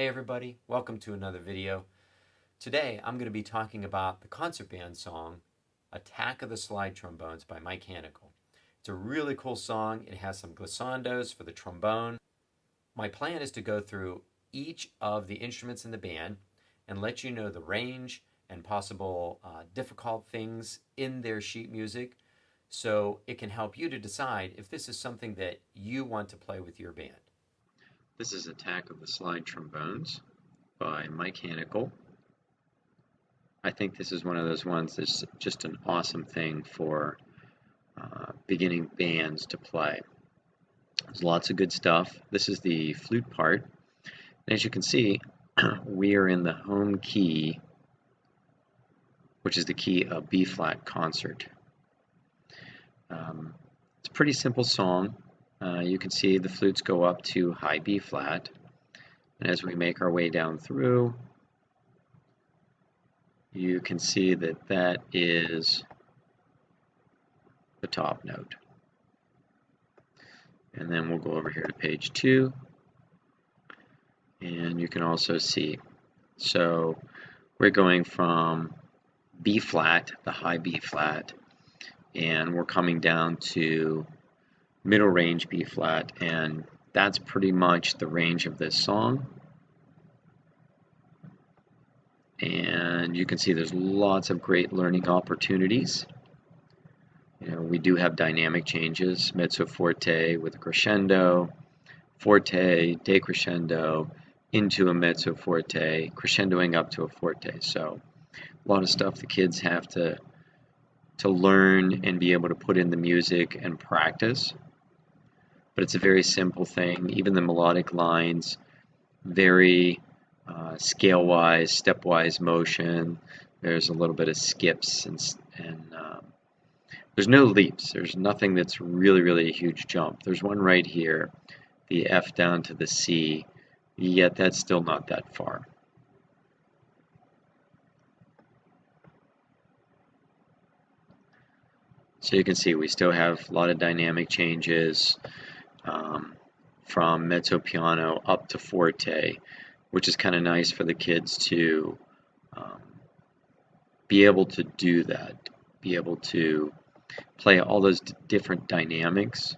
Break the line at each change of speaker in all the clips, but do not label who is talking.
Hey everybody, welcome to another video. Today I'm going to be talking about the concert band song Attack of the Slide Trombones by Mike Hannickel. It's a really cool song. It has some glissandos for the trombone. My plan is to go through each of the instruments in the band and let you know the range and possible difficult things in their sheet music so it can help you to decide if this is something that you want to play with your band. This is Attack of the Slide Trombones by Mike Hannickel. I think this is one of those ones that's just an awesome thing for beginning bands to play. There's lots of good stuff. This is the flute part. And as you can see, we are in the home key, which is the key of B flat concert. It's a pretty simple song. You can see the flutes go up to high B flat, and as we make our way down through, you can see that that is the top note. And then we'll go over here to page 2, and you can also see, so we're going from B flat, the high B flat, and we're coming down to middle range B flat, and that's pretty much the range of this song. And you can see there's lots of great learning opportunities. We do have dynamic changes, mezzo forte with a crescendo, forte, decrescendo, into a mezzo forte, crescendoing up to a forte. So a lot of stuff the kids have to learn and be able to put in the music and practice. But it's a very simple thing. Even the melodic lines, very scale-wise, stepwise motion. There's a little bit of skips and there's no leaps. There's nothing that's really a huge jump. There's one right here, the F down to the C, yet that's still not that far. So you can see we still have a lot of dynamic changes from mezzo piano up to forte, which is kind of nice for the kids to be able to do that, be able to play all those different dynamics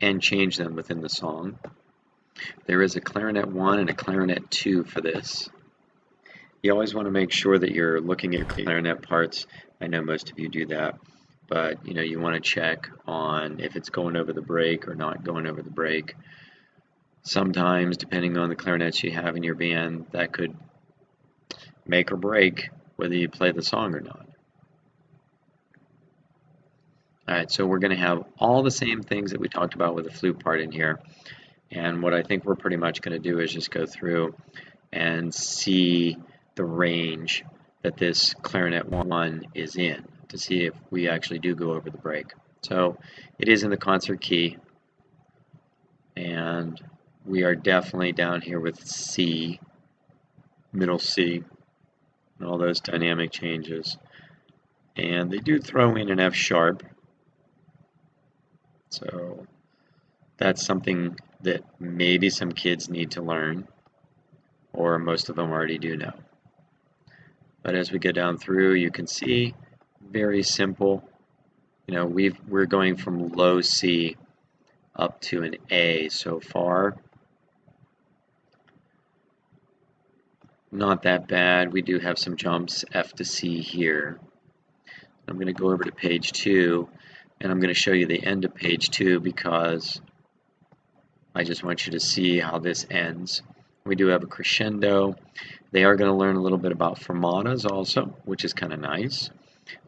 and change them within the song. There is a Clarinet I and a Clarinet II for this. You always want to make sure that you're looking at clarinet parts. I know most of you do that, but you want to check on if it's going over the break or not going over the break. Sometimes, depending on the clarinets you have in your band, that could make or break whether you play the song or not. Alright, so we're going to have all the same things that we talked about with the flute part in here. And what I think we're pretty much going to do is just go through and see the range that this Clarinet I is in to see if we actually do go over the break. So it is in the concert key, and we are definitely down here with C, middle C, and all those dynamic changes. And they do throw in an F sharp, so that's something that maybe some kids need to learn, or most of them already do know. But as we go down through, you can see very simple. We're going from low C up to an A so far. Not that bad. We do have some jumps, F to C here. I'm going to go over to page 2, and I'm going to show you the end of page 2 because I just want you to see how this ends. We do have a crescendo. They are going to learn a little bit about fermatas also, which is kind of nice.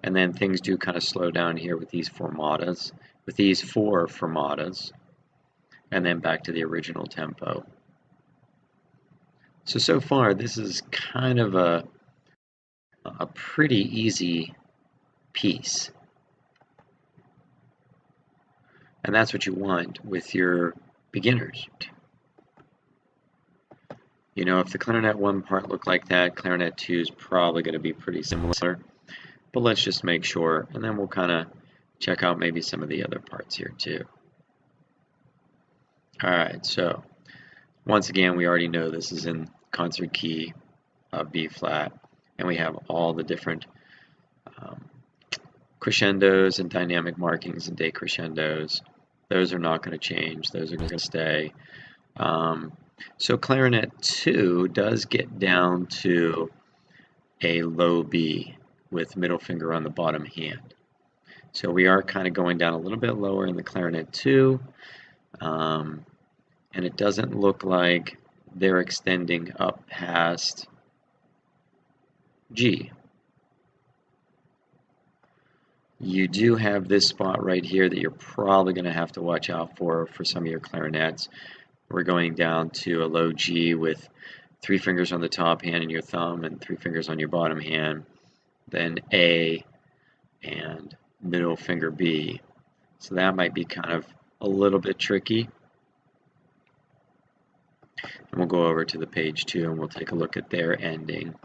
And then things do kind of slow down here with these fermatas, with these 4 fermatas, and then back to the original tempo. So far, this is kind of a pretty easy piece. And that's what you want with your beginners. If the Clarinet I part looked like that, Clarinet II is probably going to be pretty similar. But let's just make sure, and then we'll kind of check out maybe some of the other parts here too. Alright, so once again, we already know this is in
concert key of B flat, and we have all the different crescendos and dynamic markings and decrescendos. Those are not going to change. Those are going to stay. So Clarinet II does get down to a low B with middle finger on the bottom hand. So we are kind of going down a little bit lower in the Clarinet II, and it doesn't look like they're extending up past G. You do have this spot right here that you're probably going to have to watch out for some of your clarinets. We're going down to a low G with 3 fingers on the top hand and your thumb and 3 fingers on your bottom hand, then A and middle finger B. So that might be kind of a little bit tricky. And we'll go over to the page 2 and we'll take a look at their ending.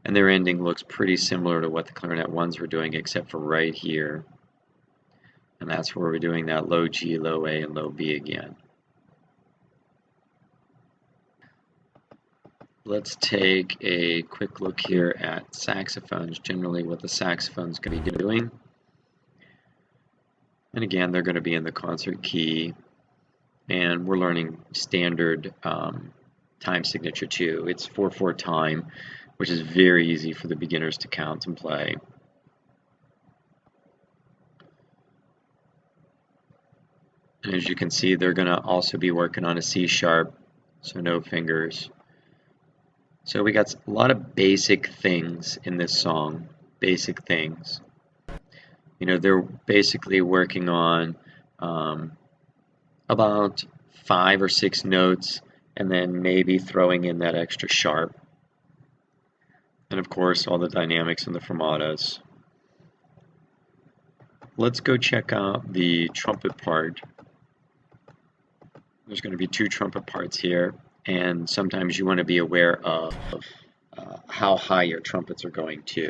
And their ending looks pretty similar to what the Clarinet 1s were doing, except for right here. And that's where we're doing that low G, low A, and low B again. Let's take a quick look here at saxophones, generally what the saxophone's going to be doing. And again, they're going to be in the concert key. And we're learning standard time signature too. It's 4/4 time, which is very easy for the beginners to count and play. And as you can see, they're going to also be working on a C sharp, so no fingers. So we got a lot of basic things in this song, basic things. You know, they're basically working on about 5 or 6 notes and then maybe throwing in that extra sharp. And of course, all the dynamics and the fermatos. Let's go check out the trumpet part. There's going to be 2 trumpet parts here, and sometimes you want to be aware of how high your trumpets are going to.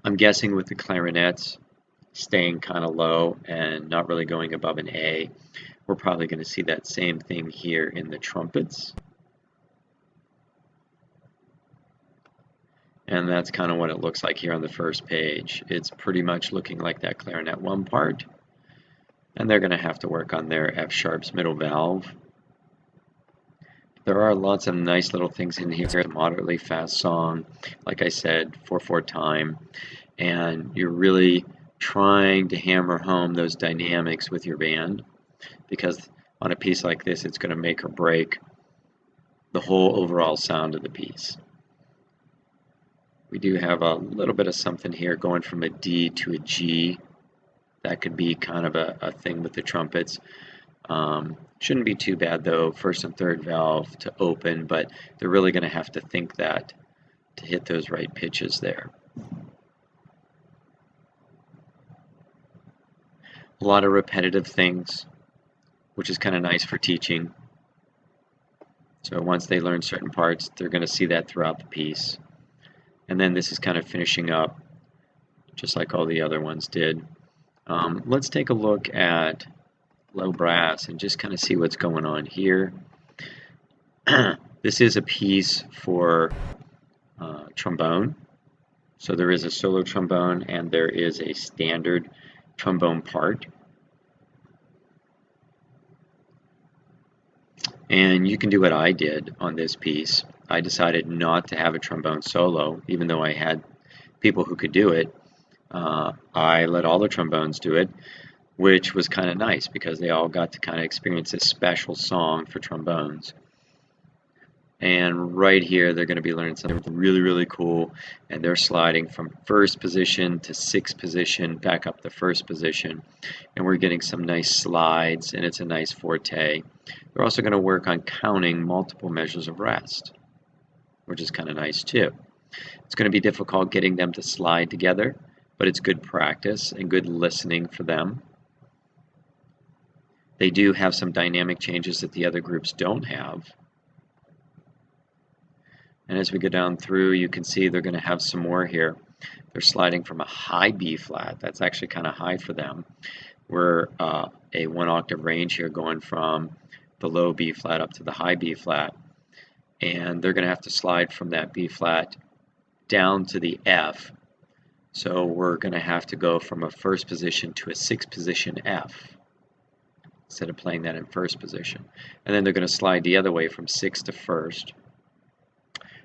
I'm guessing with the clarinets staying kind of low and not really going above an A, we're probably going to see that same thing here in the trumpets. And that's kind of what it looks like here on the first page. It's pretty much looking like that Clarinet 1 part. And they're going to have to work on their F sharp's middle valve. There are lots of nice little things in here. It's a moderately fast song, like I said, 4/4 time. And you're really trying to hammer home those dynamics with your band, because on a piece like this, it's going to make or break the whole overall sound of the piece. We do have a little bit of something here going from a D to a G. That could be kind of a thing with the trumpets. Shouldn't be too bad though, first and third valve to open, but they're really going to have to think that to hit those right pitches there. A lot of repetitive things, which is kind of nice for teaching. So once they learn certain parts, they're going to see that throughout the piece. And then this is kind of finishing up, just like all the other ones did. Let's take a look at low brass and just kind of see what's going on here. This is a piece for trombone. So there is a solo trombone and there is a standard trombone part. And you can do what I did on this piece. I decided not to have a trombone solo, even though I had people who could do it. I let all the trombones do it, which was kind of nice because they all got to kind of experience this special song for trombones. And right here, they're going to be learning something really, really cool. And they're sliding from first position to sixth position, back up the first position. And we're getting some nice slides, and it's a nice forte. They're also going to work on counting multiple measures of rest, which is kind of nice too. It's going to be difficult getting them to slide together, but it's good practice and good listening for them. They do have some dynamic changes that the other groups don't have. And as we go down through, you can see they're going to have some more here. They're sliding from a high B flat. That's actually kind of high for them. We're a 1 octave range here going from the low B flat up to the high B flat. and they're going to have to slide from that B flat down to the F. So we're going to have to go from a first position to a sixth position F instead of playing that in first position. And then they're going to slide the other way from sixth to first.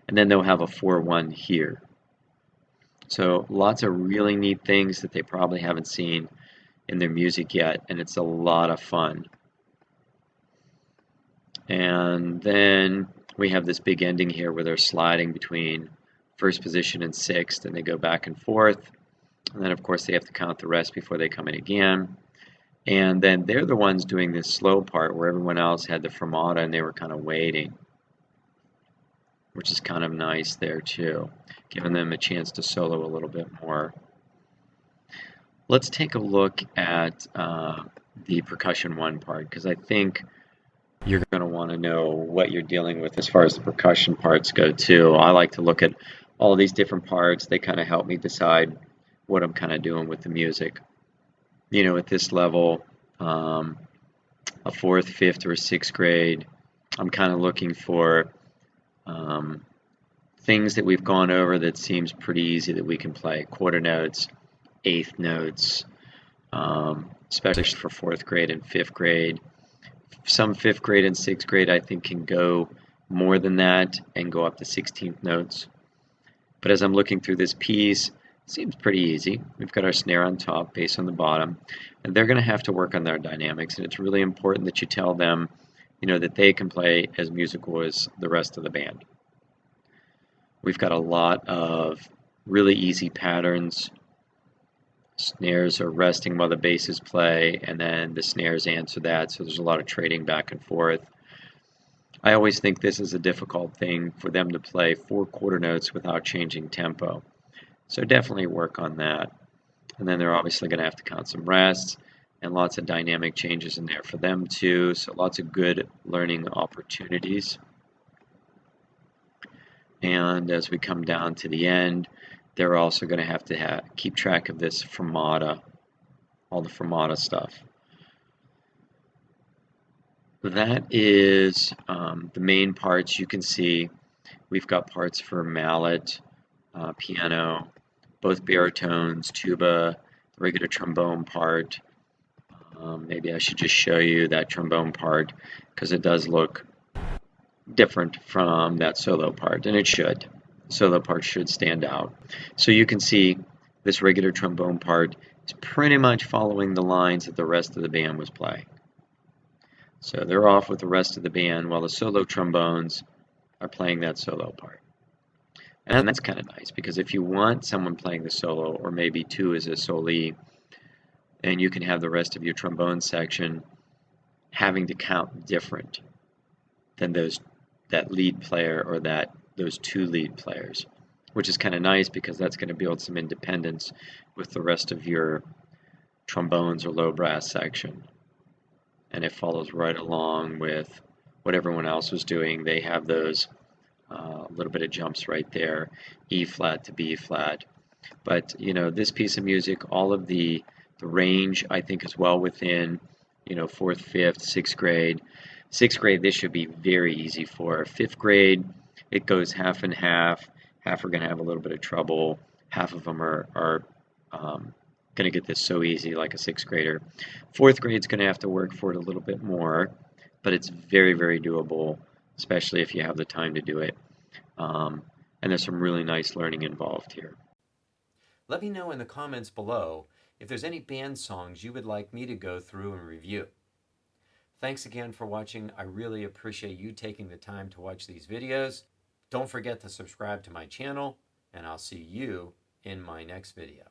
And then they'll have a 4-1 here. So lots of really neat things that they probably haven't seen in their music yet, and it's a lot of fun. And then we have this big ending here where they're sliding between first position and sixth, and they go back and forth. And then, of course, they have to count the rest before they come in again. And then they're the ones doing this slow part where everyone else had the fermata and they were kind of waiting, which is kind of nice there too, giving them a chance to solo a little bit more. Let's take a look at the percussion one part, because I think you're going to want to know what you're dealing with as far as the percussion parts go too. I like to look at all these different parts. They kind of help me decide what I'm kind of doing with the music. You know, at this level, a fourth, fifth, or sixth grade, I'm kind of looking for things that we've gone over that seems pretty easy that we can play. Quarter notes, eighth notes, especially for fourth grade and fifth grade. Some fifth grade and sixth grade I think can go more than that and go up to 16th notes. But as I'm looking through this piece, it seems pretty easy. We've got our snare on top, bass on the bottom, and they're going to have to work on their dynamics, and it's really important that you tell them, you know, that they can play as musical as the rest of the band. We've got a lot of really easy patterns. Snares are resting while the basses play, and then the snares answer that, so there's a lot of trading back and forth. I always think this is a difficult thing for them to play 4 quarter notes without changing tempo. So definitely work on that. And then they're obviously going to have to count some rests and lots of dynamic changes in there for them too, so lots of good learning opportunities. And as we come down to the end, they're also going to have to keep track of this fermata, all the fermata stuff. That is the main parts. You can see we've got parts for mallet, piano, both baritones, tuba, the regular trombone part. Maybe I should just show you that trombone part because it does look different from that solo part, and it should. The solo part should stand out. So you can see this regular trombone part is pretty much following the lines that the rest of the band was playing. So they're off with the rest of the band while the solo trombones are playing that solo part. And that's kind of nice because if you want someone playing the solo, or maybe two as a solee, and you can have the rest of your trombone section having to count different than that lead player or those 2 lead players, which is kind of nice because that's going to build some independence with the rest of your trombones or low brass section. And it follows right along with what everyone else was doing. They have those little bit of jumps right there, E flat to B flat. But you know, this piece of music, all of the range I think is well within, you know, 4th, 5th, 6th grade. 6th grade this should be very easy for. 5th grade it goes half and half. Half are going to have a little bit of trouble. Half of them are going to get this so easy like a 6th grader. 4th grade's going to have to work for it a little bit more, but it's very, very doable, especially if you have the time to do it. And there's some really nice learning involved here.
Let me know in the comments below if there's any band songs you would like me to go through and review. Thanks again for watching. I really appreciate you taking the time to watch these videos. Don't forget to subscribe to my channel, and I'll see you in my next video.